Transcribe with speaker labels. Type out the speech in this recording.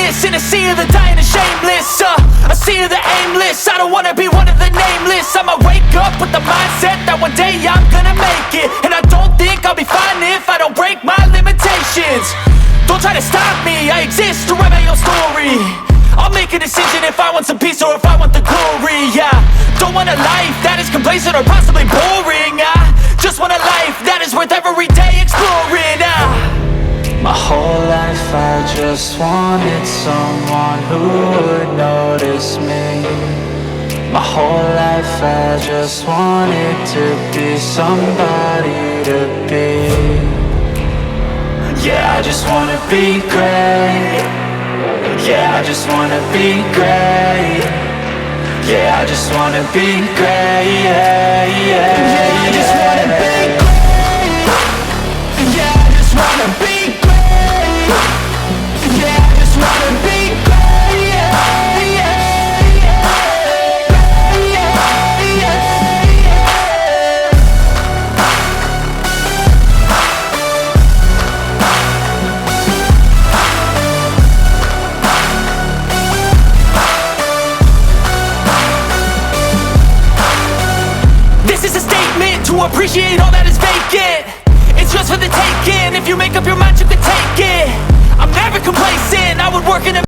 Speaker 1: aimless in a sea of the dying and shameless. A sea of the aimless. I don't wanna be one of the nameless. I'ma wake up with the mindset that one day I'm gonna make it. And I don't think I'll be fine if I don't break my limitations. Don't try to stop me, I exist to write my own story. I'll make a decision if I want some peace or if I want the glory. Yeah, don't want a life that is complacent or possibly boring. I just want a life that is worth every day exploring.
Speaker 2: My whole life I just wanted someone who would notice me. My whole life I just wanted to be somebody to be. Yeah, I just wanna be great. Yeah, I just wanna be great. Yeah, I just wanna be great. Yeah, yeah, I just wanna be great. Yeah, I just wanna be great. Yeah, I just wanna be great. Yeah, yeah, yeah. Yeah, yeah, yeah.
Speaker 1: This is a statement to appreciate all that is vacant. It's just for the taking. If you make up your mind, you can take it. I'm never complacent. I would work in a